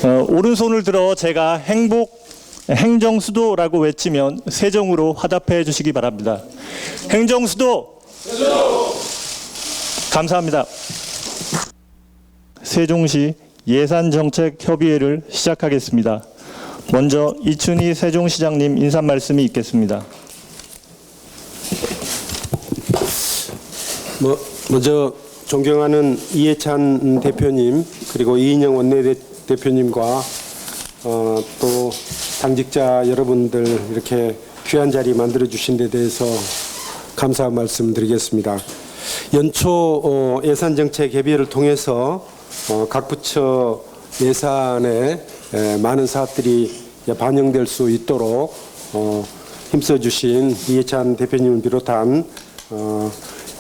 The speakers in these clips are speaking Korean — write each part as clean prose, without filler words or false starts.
오른손을 들어 제가 행정수도라고 외치면 세종으로 화답해 주시기 바랍니다. 행정수도! 감사합니다. 세종시 예산정책협의회를 시작하겠습니다. 먼저 이춘희 세종시장님 인사 말씀이 있겠습니다. 먼저 존경하는 이해찬 대표님 그리고 이인영 원내대표님과 또 당직자 여러분들 이렇게 귀한 자리 만들어 주신 데 대해서 감사 말씀드리겠습니다. 연초 예산정책협의회를 통해서 각 부처 예산에 많은 사업들이 반영될 수 있도록 힘써 주신 이해찬 대표님을 비롯한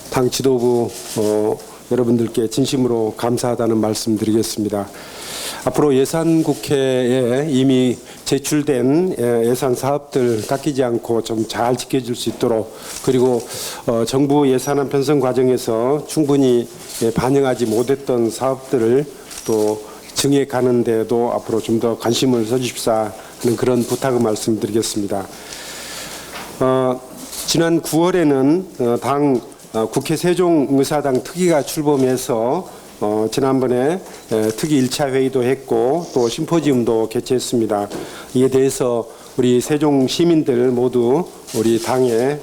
당 지도부 여러분들께 진심으로 감사하다는 말씀드리겠습니다. 앞으로 예산국회에 이미 제출된 예산 사업들 깎이지 않고 좀 잘 지켜질 수 있도록, 그리고 정부 예산안 편성 과정에서 충분히 반영하지 못했던 사업들을 또 증액하는 데도 앞으로 좀 더 관심을 써주십사 하는 그런 부탁을 말씀드리겠습니다. 지난 9월에는 당 국회 세종의사당 특위가 출범해서 지난번에 특위 1차 회의도 했고 또 심포지움도 개최했습니다. 이에 대해서 우리 세종 시민들 모두 우리 당에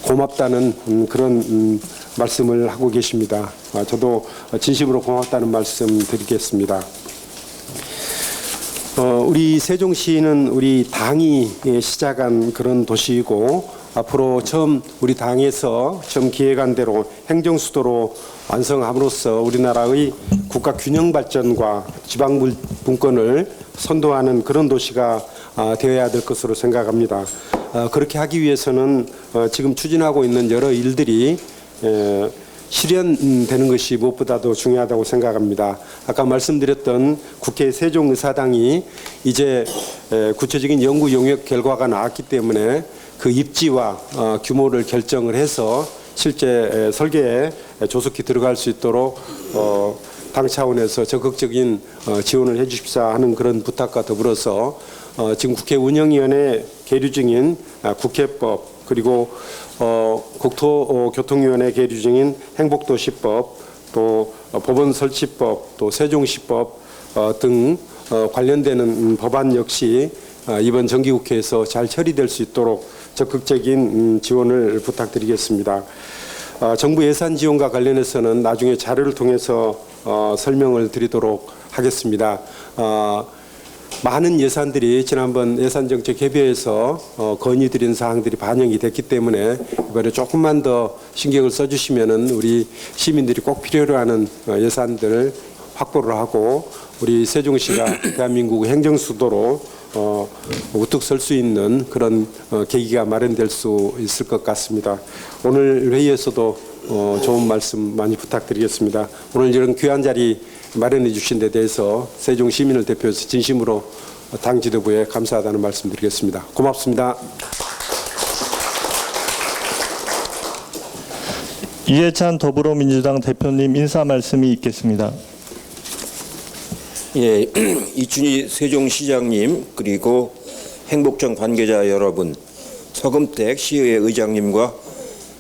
고맙다는 그런 말씀을 하고 계십니다. 저도 진심으로 고맙다는 말씀 드리겠습니다. 우리 세종시는 우리 당이 시작한 그런 도시이고 앞으로 처음 우리 당에서 처음 기획한 대로 행정수도로 완성함으로써 우리나라의 국가 균형 발전과 지방 분권을 선도하는 그런 도시가 되어야 될 것으로 생각합니다. 그렇게 하기 위해서는 지금 추진하고 있는 여러 일들이 실현되는 것이 무엇보다도 중요하다고 생각합니다. 아까 말씀드렸던 국회 세종의사당이 이제 구체적인 연구 용역 결과가 나왔기 때문에 그 입지와 규모를 결정을 해서 실제 설계에 조속히 들어갈 수 있도록 당 차원에서 적극적인 지원을 해 주십사 하는 그런 부탁과 더불어서 지금 국회 운영위원회 계류 중인 국회법, 그리고 국토교통위원회 계류 중인 행복도시법, 또 법원 설치법, 또 세종시법 등 관련되는 법안 역시 이번 정기국회에서 잘 처리될 수 있도록 적극적인 지원을 부탁드리겠습니다. 정부 예산 지원과 관련해서는 나중에 자료를 통해서 설명을 드리도록 하겠습니다. 많은 예산들이 지난번 예산정책협의회에서 건의드린 사항들이 반영이 됐기 때문에 이번에 조금만 더 신경을 써주시면은 우리 시민들이 꼭 필요로 하는 예산들을 확보를 하고 우리 세종시가 대한민국 행정수도로 우뚝 설 수 있는 그런 계기가 마련될 수 있을 것 같습니다. 오늘 회의에서도 좋은 말씀 많이 부탁드리겠습니다. 오늘 이런 귀한 자리 마련해 주신 데 대해서 세종 시민을 대표해서 진심으로 당 지도부에 감사하다는 말씀 드리겠습니다. 고맙습니다. 이해찬 더불어민주당 대표님 인사 말씀이 있겠습니다. 예, 이춘희 세종시장님, 그리고 행복정 관계자 여러분, 서금택 시의회 의장님과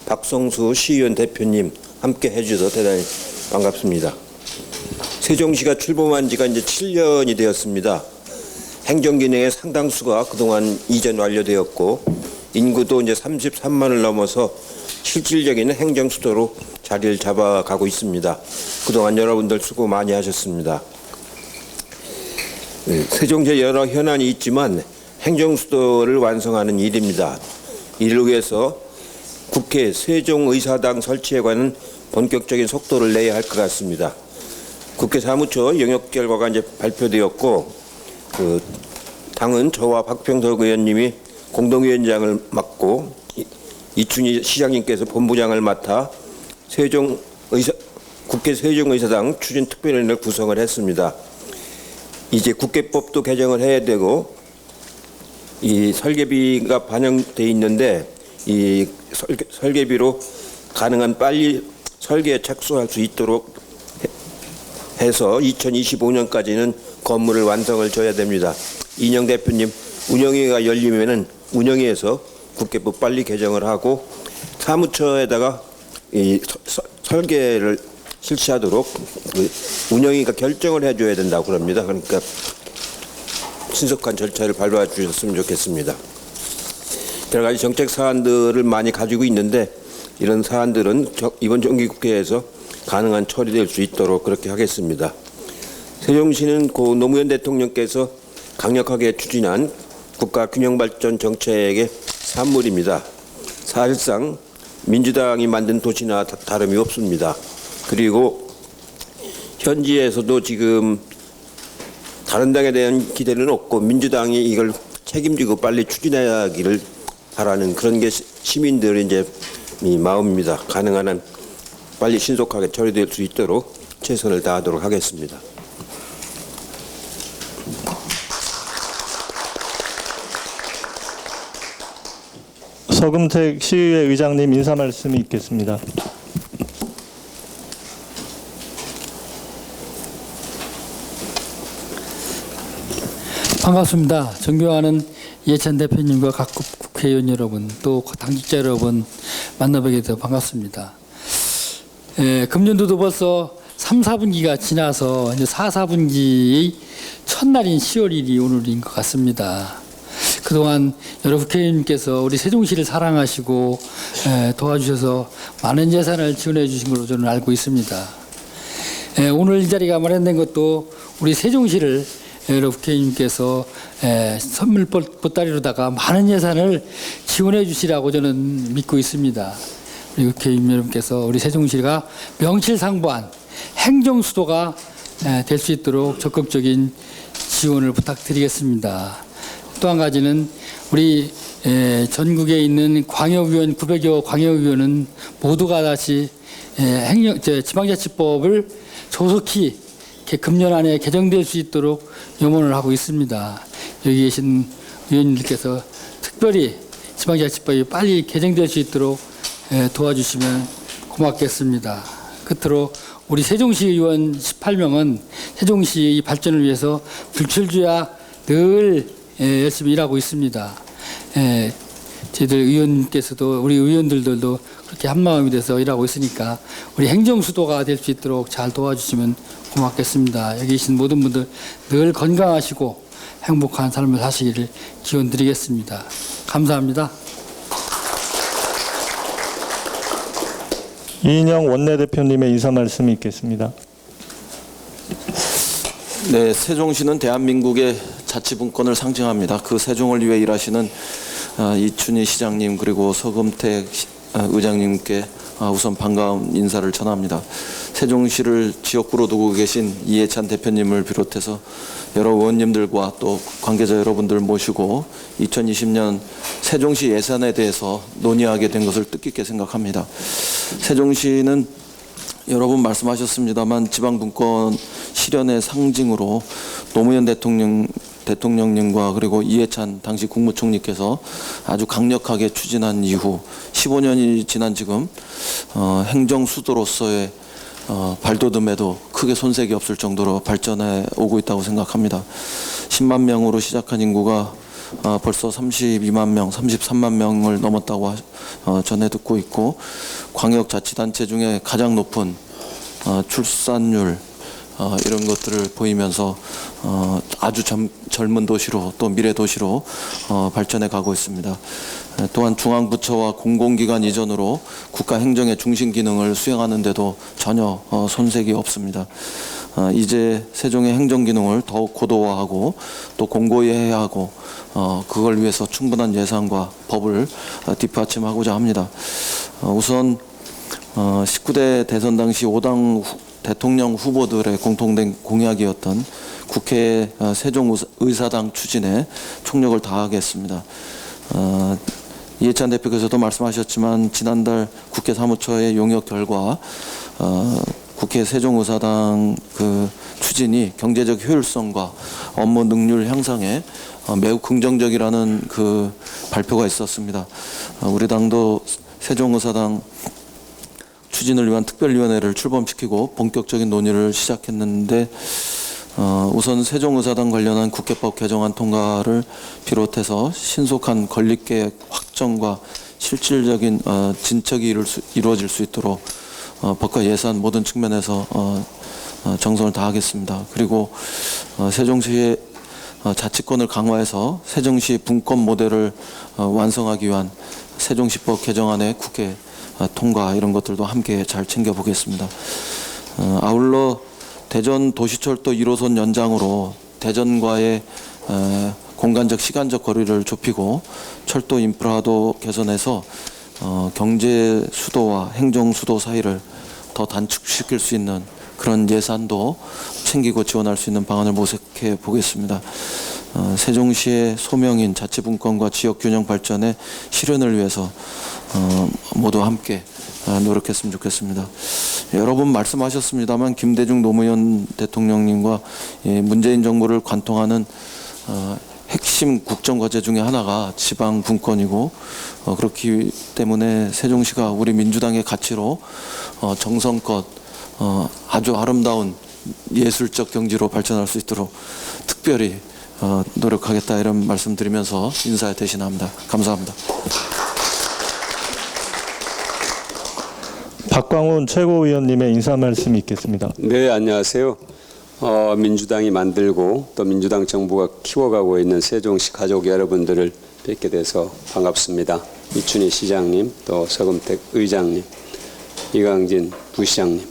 박성수 시의원 대표님 함께 해주셔서 대단히 반갑습니다. 세종시가 출범한 지가 이제 7년이 되었습니다. 행정기능의 상당수가 그동안 이전 완료되었고 인구도 이제 33만을 넘어서 실질적인 행정수도로 자리를 잡아가고 있습니다. 그동안 여러분들 수고 많이 하셨습니다. 세종시에 여러 현안이 있지만 행정수도를 완성하는 일입니다. 이를 위해서 국회 세종의사당 설치에 관한 본격적인 속도를 내야 할 것 같습니다. 국회 사무처 영역 결과가 이제 발표되었고 당은 저와 박병석 의원님이 공동위원장을 맡고 이춘희 시장님께서 본부장을 맡아 국회 세종의사당 추진특별위원회를 구성을 했습니다. 이제 국회법도 개정을 해야 되고 이 설계비가 반영돼 있는데 이 설계비로 가능한 빨리 설계에 착수할 수 있도록 해서 2025년까지는 건물을 완성을 줘야 됩니다. 이인영 대표님, 운영위가 열리면은 운영위에서 국회법 빨리 개정을 하고 사무처에다가 이 설계를 실시하도록 그 운영위가 결정을 해줘야 된다고 그럽니다. 그러니까 신속한 절차를 밟아 주셨으면 좋겠습니다. 여러 가지 정책 사안들을 많이 가지고 있는데 이런 사안들은 이번 정기국회에서 가능한 처리될 수 있도록 그렇게 하겠습니다. 세종시는 고 노무현 대통령께서 강력하게 추진한 국가균형발전 정책의 산물입니다. 사실상 민주당이 만든 도시나 다름이 없습니다. 그리고 현지에서도 지금 다른 당에 대한 기대는 없고 민주당이 이걸 책임지고 빨리 추진하기를 바라는 그런 게 시민들의 이제 이 마음입니다. 가능한 한 빨리 신속하게 처리될 수 있도록 최선을 다하도록 하겠습니다. 서금택 시의회 의장님 인사 말씀이 있겠습니다. 반갑습니다. 존경하는 이해찬 대표님과 각 국회의원 여러분, 또 당직자 여러분 만나뵙게 되어 반갑습니다. 금년도도 벌써 3, 4분기가 지나서 이제 4, 4분기의 첫날인 10월 1일이 오늘인 것 같습니다. 그동안 여러 국회의원님께서 우리 세종시를 사랑하시고 도와주셔서 많은 예산을 지원해 주신 걸로 저는 알고 있습니다. 오늘 이 자리가 마련된 것도 우리 세종시를 여러 국회의원님께서 선물 보따리로다가 많은 예산을 지원해 주시라고 저는 믿고 있습니다. 우리 국회의원 여러분께서 우리 세종시가 명실상부한 행정수도가 될 수 있도록 적극적인 지원을 부탁드리겠습니다. 또 한 가지는 우리 전국에 있는 광역의원 900여 광역의원은 모두가 다시 지방자치법을 조속히 금년 안에 개정될 수 있도록 염원을 하고 있습니다. 여기 계신 의원님들께서 특별히 지방자치법이 빨리 개정될 수 있도록 도와주시면 고맙겠습니다. 끝으로 우리 세종시 의원 18명은 세종시의 발전을 위해서 불철주야 늘 열심히 일하고 있습니다. 저희들 의원께서도 우리 의원들도 그렇게 한마음이 돼서 일하고 있으니까 우리 행정수도가 될 수 있도록 잘 도와주시면 고맙겠습니다. 여기 계신 모든 분들 늘 건강하시고 행복한 삶을 사시기를 기원드리겠습니다. 감사합니다. 이인영 원내대표님의 인사 말씀이 있겠습니다. 네, 세종시는 대한민국의 자치분권을 상징합니다. 그 세종을 위해 일하시는 이춘희 시장님 그리고 서금택 의장님께 우선 반가운 인사를 전합니다. 세종시를 지역구로 두고 계신 이해찬 대표님을 비롯해서 여러 의원님들과 또 관계자 여러분들 모시고 2020년 세종시 예산에 대해서 논의하게 된 것을 뜻깊게 생각합니다. 세종시는 여러 분 말씀하셨습니다만 지방분권 실현의 상징으로 노무현 대통령님과 그리고 이해찬 당시 국무총리께서 아주 강력하게 추진한 이후 15년이 지난 지금 행정수도로서의 발돋움에도 크게 손색이 없을 정도로 발전해 오고 있다고 생각합니다. 10만 명으로 시작한 인구가 벌써 32만 명, 33만 명을 넘었다고 전해 듣고 있고 광역자치단체 중에 가장 높은 출산율 이런 것들을 보이면서 아주 젊은 도시로 또 미래 도시로 발전해 가고 있습니다. 또한 중앙부처와 공공기관 이전으로 국가 행정의 중심 기능을 수행하는 데도 전혀 손색이 없습니다. 이제 세종의 행정 기능을 더욱 고도화하고 또 공고히 해야 하고 그걸 위해서 충분한 예산과 법을 뒷받침하고자 합니다. 우선 19대 대선 당시 5당 대통령 후보들의 공통된 공약이었던 국회 세종의사당 추진에 총력을 다하겠습니다. 이해찬 대표께서도 말씀하셨지만 지난달 국회 사무처의 용역 결과 국회 세종의사당 그 추진이 경제적 효율성과 업무 능률 향상에 매우 긍정적이라는 그 발표가 있었습니다. 우리 당도 세종의사당 추진을 위한 특별위원회를 출범시키고 본격적인 논의를 시작했는데 우선 세종의사당 관련한 국회법 개정안 통과를 비롯해서 신속한 건립계획 확정과 실질적인 진척이 이루어질 수 있도록 법과 예산 모든 측면에서 정성을 다하겠습니다. 그리고 세종시의 자치권을 강화해서 세종시 분권 모델을 완성하기 위한 세종시법 개정안의 국회 통과 이런 것들도 함께 잘 챙겨보겠습니다. 아울러 대전 도시철도 1호선 연장으로 대전과의 공간적 시간적 거리를 좁히고 철도 인프라도 개선해서 경제 수도와 행정 수도 사이를 더 단축시킬 수 있는 그런 예산도 챙기고 지원할 수 있는 방안을 모색해 보겠습니다. 세종시의 소명인 자치분권과 지역균형 발전의 실현을 위해서 모두 함께 노력했으면 좋겠습니다. 여러 번 말씀하셨습니다만 김대중 노무현 대통령님과 문재인 정부를 관통하는 핵심 국정과제 중에 하나가 지방분권이고 그렇기 때문에 세종시가 우리 민주당의 가치로 정성껏 아주 아름다운 예술적 경지로 발전할 수 있도록 특별히 노력하겠다 이런 말씀드리면서 인사 대신합니다. 감사합니다. 박광훈 최고위원님의 인사 말씀이 있겠습니다. 네, 안녕하세요. 민주당이 만들고 또 민주당 정부가 키워가고 있는 세종시 가족 여러분들을 뵙게 돼서 반갑습니다. 이춘희 시장님, 또 서금택 의장님, 이강진 부시장님,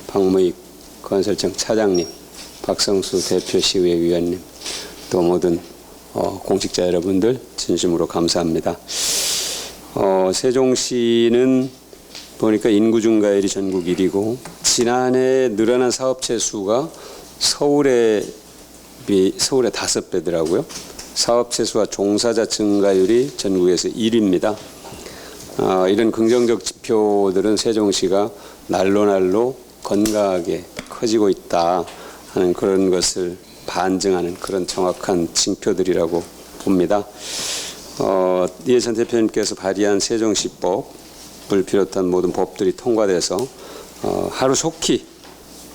박무익 건설청 차장님, 박성수 대표시의회 위원님, 또 모든 공직자 여러분들 진심으로 감사합니다. 세종시는 보니까 인구 증가율이 전국 1위고 지난해 늘어난 사업체 수가 서울의 5배더라고요. 사업체 수와 종사자 증가율이 전국에서 1위입니다. 이런 긍정적 지표들은 세종시가 날로 건강하게 커지고 있다 하는 그런 것을 반증하는 그런 정확한 징표들이라고 봅니다. 이해찬 대표님께서 발의한 세종시법을 비롯한 모든 법들이 통과돼서 하루 속히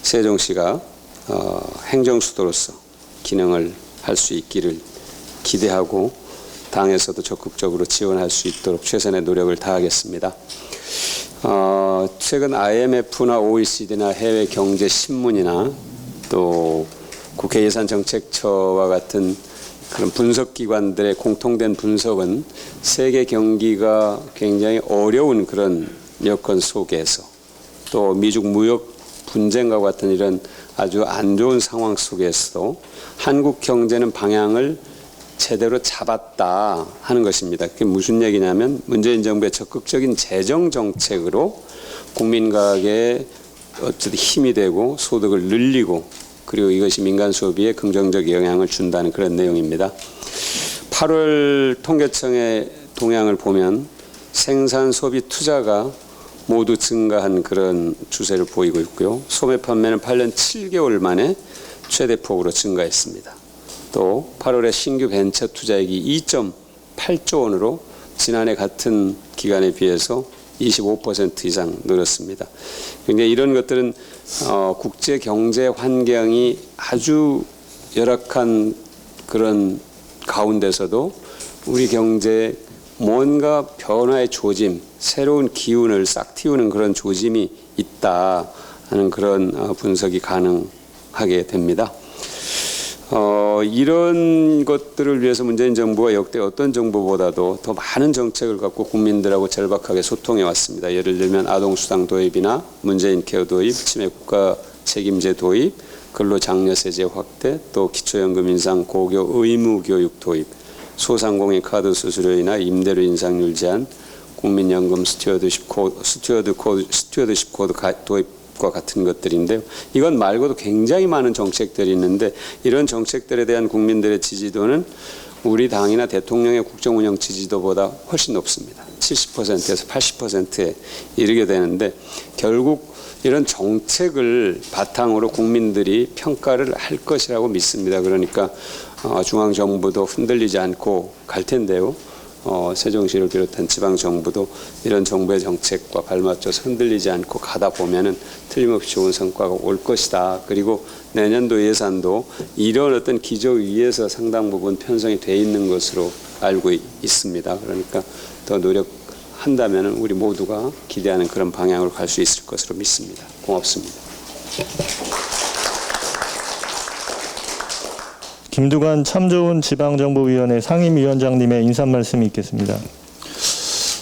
세종시가 행정수도로서 기능을 할 수 있기를 기대하고 당에서도 적극적으로 지원할 수 있도록 최선의 노력을 다하겠습니다. 최근 IMF나 OECD나 해외 경제 신문이나 또 국회 예산정책처와 같은 그런 분석기관들의 공통된 분석은 세계 경기가 굉장히 어려운 그런 여건 속에서 또 미중 무역 분쟁과 같은 이런 아주 안 좋은 상황 속에서도 한국 경제는 방향을 제대로 잡았다 하는 것입니다. 그게 무슨 얘기냐면 문재인 정부의 적극적인 재정 정책으로 국민가에 어쨌든 힘이 되고 소득을 늘리고 그리고 이것이 민간 소비에 긍정적 영향을 준다는 그런 내용입니다. 8월 통계청의 동향을 보면 생산, 소비, 투자가 모두 증가한 그런 추세를 보이고 있고요. 소매 판매는 8년 7개월 만에 최대폭으로 증가했습니다. 또 8월에 신규 벤처 투자액이 2.8조 원으로 지난해 같은 기간에 비해서 25% 이상 늘었습니다. 굉장히 이런 것들은 국제 경제 환경이 아주 열악한 그런 가운데서도 우리 경제에 뭔가 변화의 조짐, 새로운 기운을 싹 틔우는 그런 조짐이 있다 하는 그런 분석이 가능하게 됩니다. 이런 것들을 위해서 문재인 정부가 역대 어떤 정부보다도 더 많은 정책을 갖고 국민들하고 절박하게 소통해 왔습니다. 예를 들면 아동수당 도입이나 문재인 케어 도입, 치매 국가 책임제 도입, 근로장려세제 확대, 또 기초연금 인상 고교 의무교육 도입, 소상공인 카드 수수료이나 임대료 인상률 제한, 국민연금 스튜어드십 코드 도입과 같은 것들인데요. 이건 말고도 굉장히 많은 정책들이 있는데 이런 정책들에 대한 국민들의 지지도는 우리 당이나 대통령의 국정운영 지지도보다 훨씬 높습니다. 70%에서 80%에 이르게 되는데 결국 이런 정책을 바탕으로 국민들이 평가를 할 것이라고 믿습니다. 그러니까 중앙정부도 흔들리지 않고 갈 텐데요. 세종시를 비롯한 지방 정부도 이런 정부의 정책과 발맞춰서 흔들리지 않고 가다 보면은 틀림없이 좋은 성과가 올 것이다. 그리고 내년도 예산도 이런 어떤 기조 위에서 상당 부분 편성이 돼 있는 것으로 알고 있습니다. 그러니까 더 노력한다면은 우리 모두가 기대하는 그런 방향으로 갈 수 있을 것으로 믿습니다. 고맙습니다. 김두관 참 좋은 지방정부위원회 상임위원장님의 인사 말씀이 있겠습니다.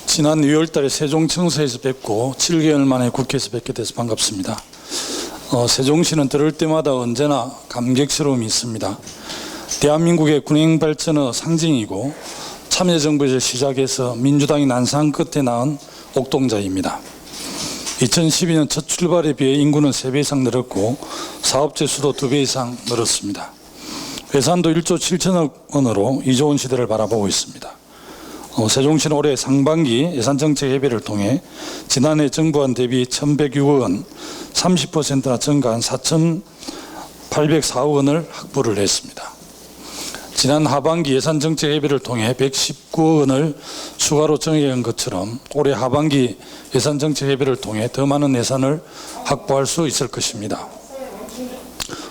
지난 6월 달에 세종청사에서 뵙고 7개월 만에 국회에서 뵙게 돼서 반갑습니다. 세종시는 들을 때마다 언제나 감격스러움이 있습니다. 대한민국의 군행 발전의 상징이고 참여정부에서 시작해서 민주당이 난상 끝에 낳은 옥동자입니다. 2012년 첫 출발에 비해 인구는 3배 이상 늘었고 사업체 수도 2배 이상 늘었습니다. 예산도 1조 7천억 원으로 2조 원 시대를 바라보고 있습니다. 세종시는 올해 상반기 예산정책 예배를 통해 지난해 정부안 대비 1,106억 원, 30%나 증가한 4,804억 원을 확보를 했습니다. 지난 하반기 예산정책 예배를 통해 119억 원을 추가로 정해한 것처럼 올해 하반기 예산정책 예배를 통해 더 많은 예산을 확보할 수 있을 것입니다.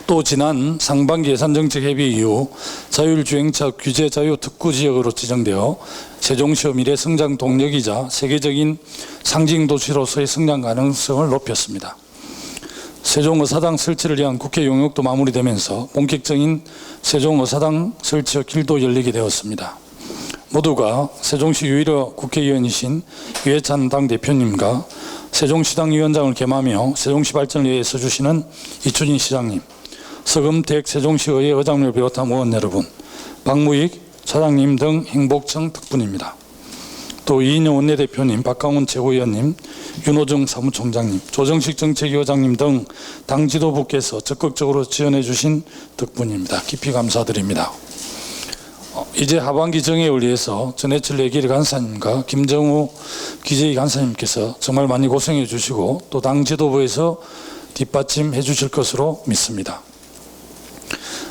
또 지난 상반기 예산정책 협의 이후 자율주행차 규제 자유 특구지역으로 지정되어 세종시의 미래 성장 동력이자 세계적인 상징도시로서의 성장 가능성을 높였습니다. 세종의사당 설치를 위한 국회 용역도 마무리되면서 본격적인 세종의사당 설치의 길도 열리게 되었습니다. 모두가 세종시 유일의 국회의원이신 유해찬 당대표님과 세종시당 위원장을 겸하며 세종시 발전을 위해 써주시는 이춘희 시장님, 서금택 세종시의회 의장님을 비롯한 의원 여러분, 박무익 차장님 등 행복청 덕분입니다. 또 이인영 원내대표님, 박강훈 최고위원님, 윤호중 사무총장님, 조정식 정책위원장님 등 당 지도부께서 적극적으로 지원해 주신 덕분입니다. 깊이 감사드립니다. 이제 하반기 정회를 위해서 전해철 예길 간사님과 김정우 기재위 간사님께서 정말 많이 고생해 주시고 또 당 지도부에서 뒷받침해 주실 것으로 믿습니다.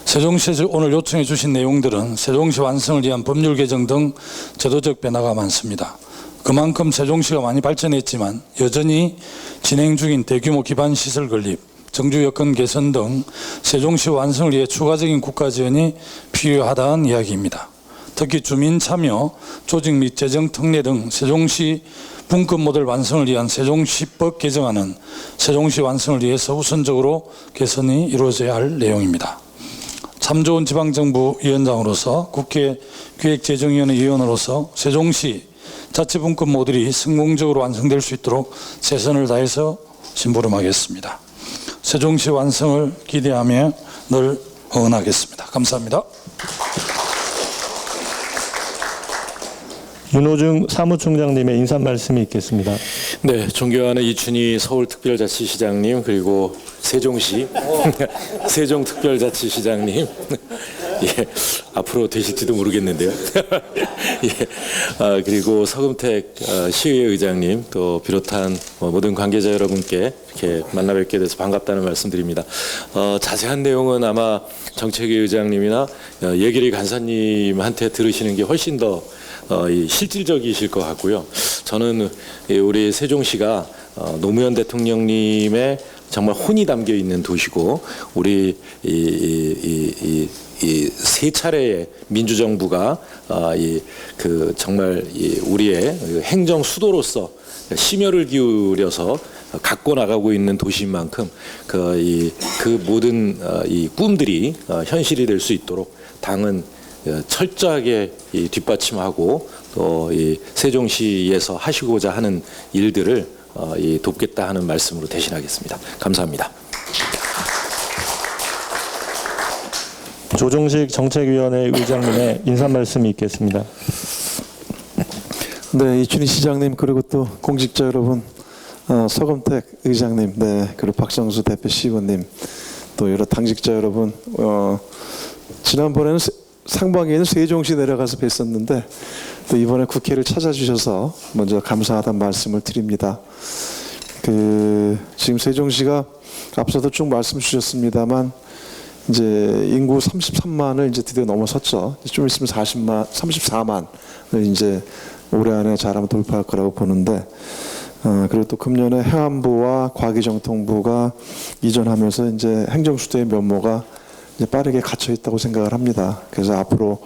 세종시에서 오늘 요청해 주신 내용들은 세종시 완성을 위한 법률 개정 등 제도적 변화가 많습니다. 그만큼 세종시가 많이 발전했지만 여전히 진행 중인 대규모 기반 시설 건립, 정주 여건 개선 등 세종시 완성을 위해 추가적인 국가 지원이 필요하다는 이야기입니다. 특히 주민 참여, 조직 및 재정 특례 등 세종시 분권 모델 완성을 위한 세종시법 개정안은 세종시 완성을 위해서 우선적으로 개선이 이루어져야 할 내용입니다. 참 좋은 지방정부 위원장으로서 국회 기획재정위원회 위원으로서 세종시 자치분권 모델이 성공적으로 완성될 수 있도록 최선을 다해서 심부름하겠습니다. 세종시 완성을 기대하며 늘 응원하겠습니다. 감사합니다. 윤호중 사무총장님의 인사 말씀이 있겠습니다. 네, 존경하는 이춘희 서울특별자치시장님 그리고 세종시 세종특별자치시장님 예, 앞으로 되실지도 모르겠는데요. 예, 그리고 서금택 시의회 의장님 또 비롯한 모든 관계자 여러분께 이렇게 만나 뵙게 돼서 반갑다는 말씀드립니다. 자세한 내용은 아마 정책위 의장님이나 예길이 간사님한테 들으시는 게 훨씬 더 실질적이실 것 같고요. 저는 우리 세종시가 노무현 대통령님의 정말 혼이 담겨 있는 도시고 우리 이 세 차례의 민주정부가 정말 우리의 행정 수도로서 심혈을 기울여서 갖고 나가고 있는 도시인 만큼 그 모든 이 꿈들이 현실이 될 수 있도록 당은 철저하게 뒷받침하고 또 이 세종시에서 하시고자 하는 일들을 돕겠다 하는 말씀으로 대신하겠습니다. 감사합니다. 조정식 정책위원회 의장님의 인사 말씀이 있겠습니다. 네, 이춘희 시장님 그리고 또 공직자 여러분, 서금택 의장님, 네, 그리고 박정수 대표 시의원님, 또 여러 당직자 여러분, 지난번에는 상반기에는 세종시 내려가서 뵀었는데 또 이번에 국회를 찾아주셔서 먼저 감사하다는 말씀을 드립니다. 지금 세종시가 앞서도 쭉 말씀 주셨습니다만 이제 인구 33만을 이제 드디어 넘어섰죠. 좀 있으면 34만을 이제 올해 안에 잘하면 돌파할 거라고 보는데, 그리고 또 금년에 해안부와 과기정통부가 이전하면서 이제 행정수도의 면모가 이제 빠르게 갖춰 있다고 생각을 합니다. 그래서 앞으로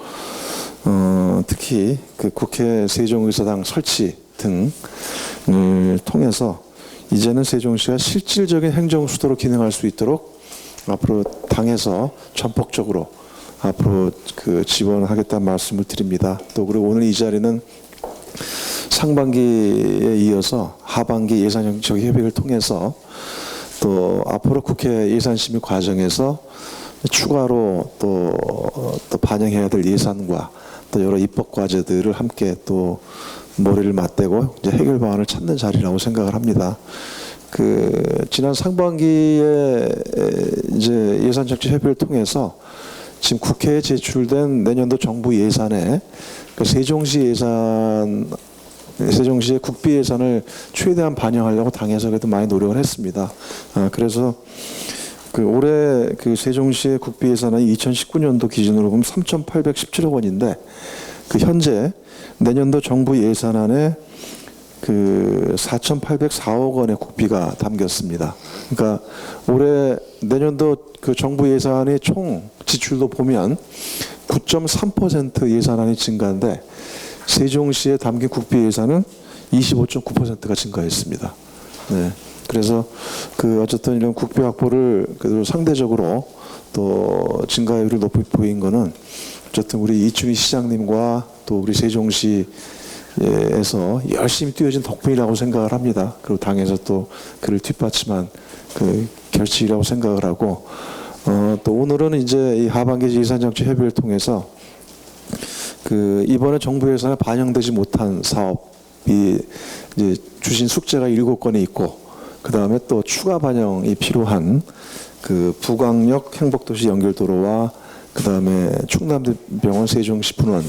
특히 그 국회 세종의사당 설치 등을 통해서 이제는 세종시가 실질적인 행정수도로 기능할 수 있도록 앞으로 당에서 전폭적으로 앞으로 그 지원하겠다는 말씀을 드립니다. 또 그리고 오늘 이 자리는 상반기에 이어서 하반기 예산정책 협의를 통해서 또 앞으로 국회 예산심의 과정에서 추가로 또 반영해야 될 예산과 또 여러 입법 과제들을 함께 또 머리를 맞대고 이제 해결 방안을 찾는 자리라고 생각을 합니다. 그 지난 상반기에 이제 예산정책 협의를 통해서 지금 국회에 제출된 내년도 정부 예산에 그 세종시의 국비 예산을 최대한 반영하려고 당에서 그래도 많이 노력을 했습니다. 그래서 그 올해 그 세종시의 국비 예산은 2019년도 기준으로 보면 3,817억 원인데 그 현재 내년도 정부 예산안에 그 4,804억 원의 국비가 담겼습니다. 그러니까 올해 내년도 그 정부 예산의 총 지출도 보면 9.3% 예산안이 증가인데 세종시에 담긴 국비 예산은 25.9%가 증가했습니다. 네. 그래서 그 어쨌든 이런 국비 확보를 그래도 상대적으로 또 증가율을 높이 보인 거는 어쨌든 우리 이춘희 시장님과 또 우리 세종시에서 열심히 뛰어진 덕분이라고 생각을 합니다. 그리고 당에서 또 그를 뒷받침한 그 결실이라고 생각을 하고 또 오늘은 이제 이 하반기 예산정책 협의를 통해서 그 이번에 정부 예산에 반영되지 못한 사업이 이제 주신 숙제가 7건이 있고 그 다음에 또 추가 반영이 필요한 그 부광역 행복도시 연결도로와 그 다음에 충남대병원 세종시 분원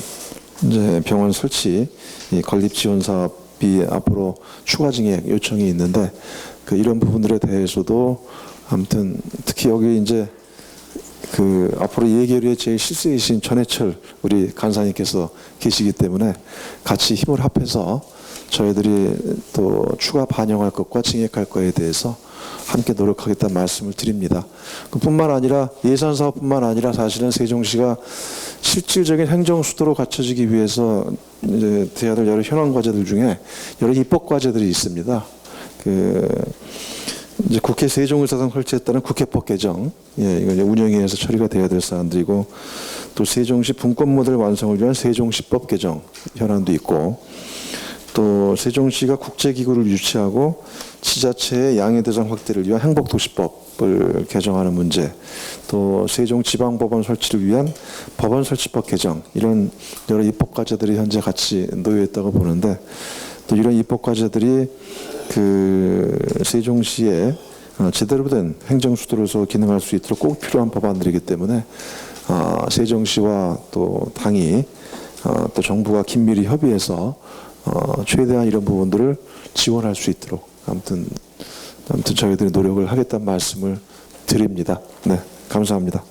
이제 병원 설치 이 건립 지원 사업이 앞으로 추가 증액 요청이 있는데 그 이런 부분들에 대해서도 아무튼 특히 여기 이제 그 앞으로 예결위에 제일 실세이신 전해철 우리 간사님께서 계시기 때문에 같이 힘을 합해서 저희들이 또 추가 반영할 것과 증액할 것에 대해서 함께 노력하겠다는 말씀을 드립니다. 그뿐만 아니라 예산 사업뿐만 아니라 사실은 세종시가 실질적인 행정 수도로 갖춰지기 위해서 이제 돼야 될 여러 현안 과제들 중에 여러 입법 과제들이 있습니다. 이제 국회 세종의사당 설치했다는 국회법 개정, 이거 이제 운영위에서 처리가 돼야 될 사안들이고 또 세종시 분권 모델 완성을 위한 세종시법 개정 현안도 있고. 또 세종시가 국제기구를 유치하고 지자체의 양해 대상 확대를 위한 행복도시법을 개정하는 문제, 또 세종지방법원 설치를 위한 법원 설치법 개정 이런 여러 입법 과제들이 현재 같이 놓여 있다고 보는데 또 이런 입법 과제들이 그 세종시에 제대로 된 행정수도로서 기능할 수 있도록 꼭 필요한 법안들이기 때문에 세종시와 또 당이 또 정부가 긴밀히 협의해서 최대한 이런 부분들을 지원할 수 있도록 아무튼 저희들이 노력을 하겠다는 말씀을 드립니다. 네, 감사합니다.